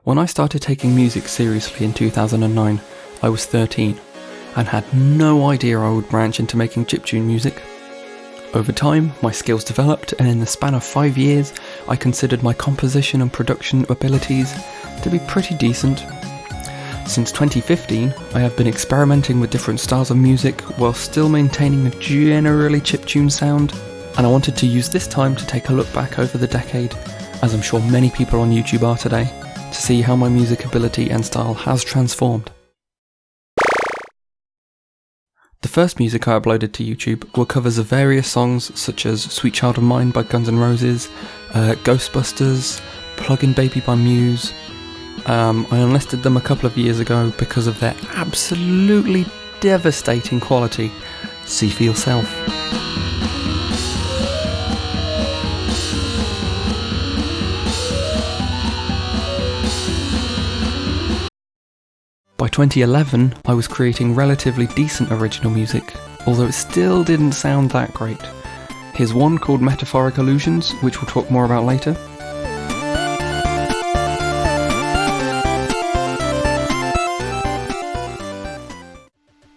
When I started taking music seriously in 2009, I was 13 and had no idea I would branch into making chiptune music. Over time, my skills developed, and in the span of 5 years, I considered my composition and production abilities to be pretty decent. Since 2015, I have been experimenting with different styles of music while still maintaining a generally chiptune sound, and I wanted to use this time to take a look back over the decade, as I'm sure many people on YouTube are today, to see how my music ability and style has transformed. The first music I uploaded to YouTube were covers of various songs such as Sweet Child of Mine by Guns N' Roses, Ghostbusters, Plug-in Baby by Muse. I unlisted them a couple of years ago because of their absolutely devastating quality. See for yourself. By 2011, I was creating relatively decent original music, although it still didn't sound that great. Here's one called Metaphoric Illusions, which we'll talk more about later.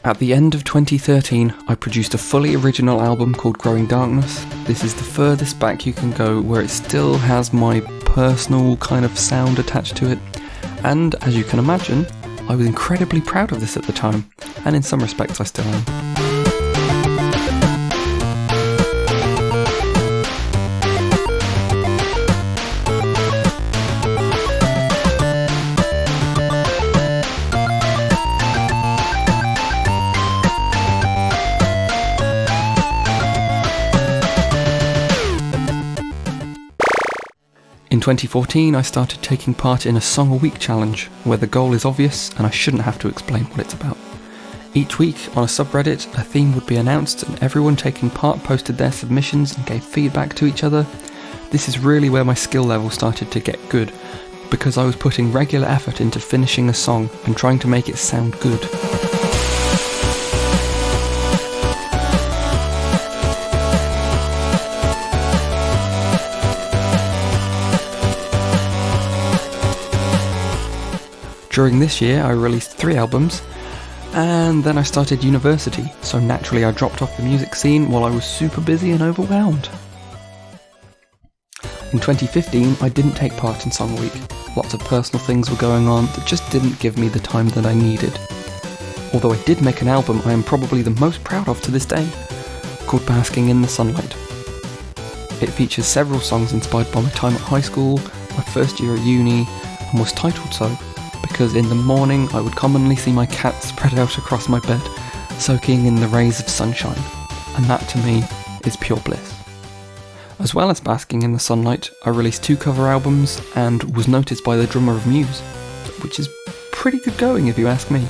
At the end of 2013, I produced a fully original album called Growing Darkness. This is the furthest back you can go where it still has my personal kind of sound attached to it, and as you can imagine, I was incredibly proud of this at the time, and in some respects I still am. In 2014, I started taking part in a Song a Week challenge, where the goal is obvious and I shouldn't have to explain what it's about. Each week, on a subreddit, a theme would be announced and everyone taking part posted their submissions and gave feedback to each other. This is really where my skill level started to get good, because I was putting regular effort into finishing a song and trying to make it sound good. During this year, I released 3 albums, and then I started university, so naturally I dropped off the music scene while I was super busy and overwhelmed. In 2015, I didn't take part in Song a Week. Lots of personal things were going on that just didn't give me the time that I needed. Although I did make an album I am probably the most proud of to this day, called Basking in the Sunlight. It features several songs inspired by my time at high school, my first year at uni, and was titled so because in the morning I would commonly see my cat spread out across my bed, soaking in the rays of sunshine, and that to me is pure bliss. As well as Basking in the Sunlight, I released 2 cover albums and was noticed by the drummer of Muse, which is pretty good going if you ask me.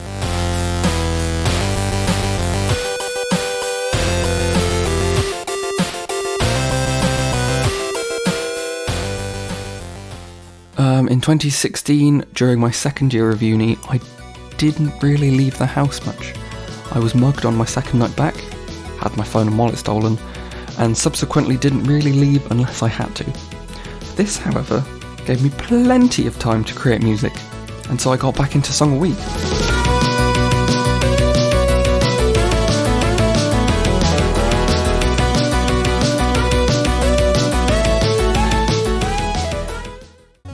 In 2016, during my second year of uni, I didn't really leave the house much. I was mugged on my second night back, had my phone and wallet stolen, and subsequently didn't really leave unless I had to. This, however, gave me plenty of time to create music, and so I got back into Song a Week.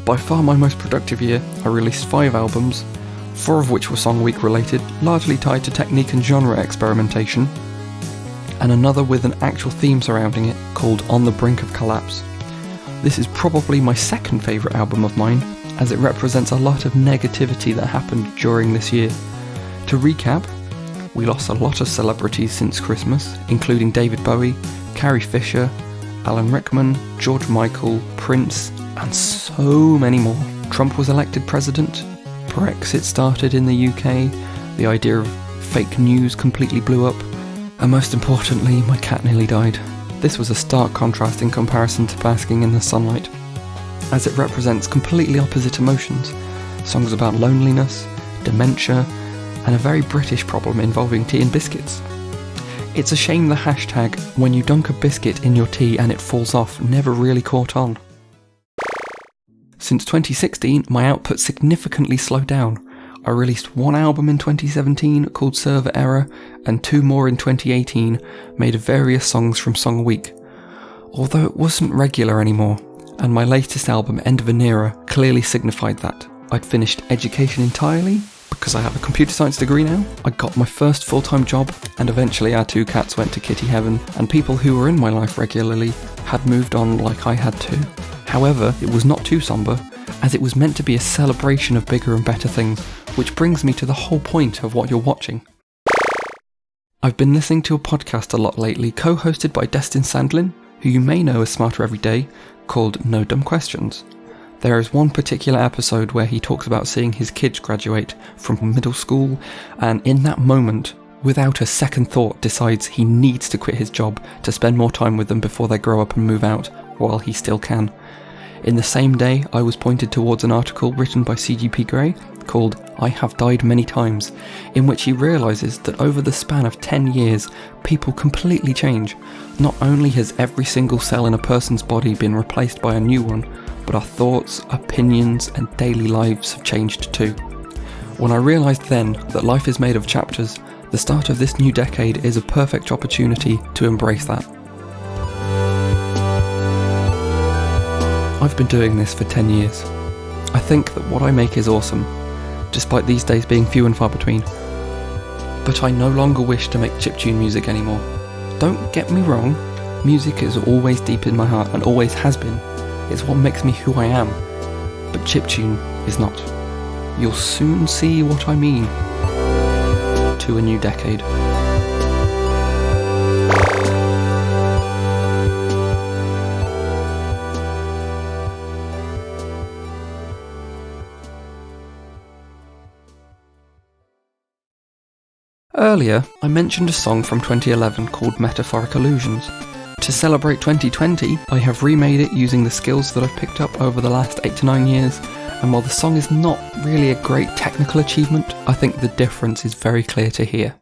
By far my most productive year, I released 5 albums, 4 of which were Song a Week related, largely tied to technique and genre experimentation, and another with an actual theme surrounding it called On the Brink of Collapse. This is probably my second favourite album of mine, as it represents a lot of negativity that happened during this year. To recap, we lost a lot of celebrities since Christmas, including David Bowie, Carrie Fisher, Alan Rickman, George Michael, Prince, and so many more. Trump was elected president, Brexit started in the UK, the idea of fake news completely blew up, and most importantly, my cat nearly died. This was a stark contrast in comparison to Basking in the Sunlight, as it represents completely opposite emotions, songs about loneliness, dementia, and a very British problem involving tea and biscuits. It's a shame the hashtag, when you dunk a biscuit in your tea and it falls off, never really caught on. Since 2016, my output significantly slowed down. I released one album in 2017 called Server Error, and 2 more in 2018, made of various songs from Song a Week. Although it wasn't regular anymore, and my latest album, End of an Era, clearly signified that. I'd finished education entirely, because I have a computer science degree now. I got my first full-time job, and eventually our 2 cats went to kitty heaven, and people who were in my life regularly had moved on like I had too. However, it was not too sombre, as it was meant to be a celebration of bigger and better things, which brings me to the whole point of what you're watching. I've been listening to a podcast a lot lately, co-hosted by Destin Sandlin, who you may know as Smarter Every Day, called No Dumb Questions. There is one particular episode where he talks about seeing his kids graduate from middle school, and in that moment, without a second thought, decides he needs to quit his job to spend more time with them before they grow up and move out, while he still can. In the same day, I was pointed towards an article written by CGP Grey called I Have Died Many Times, in which he realises that over the span of 10 years, people completely change. Not only has every single cell in a person's body been replaced by a new one, but our thoughts, opinions, and daily lives have changed too. When I realised then that life is made of chapters, the start of this new decade is a perfect opportunity to embrace that. I've been doing this for 10 years. I think that what I make is awesome, despite these days being few and far between. But I no longer wish to make chiptune music anymore. Don't get me wrong, music is always deep in my heart and always has been. It's what makes me who I am. But chiptune is not. You'll soon see what I mean. To a new decade. Earlier, I mentioned a song from 2011 called Metaphoric Illusions. To celebrate 2020, I have remade it using the skills that I've picked up over the last 8 to 9 years, and while the song is not really a great technical achievement, I think the difference is very clear to hear.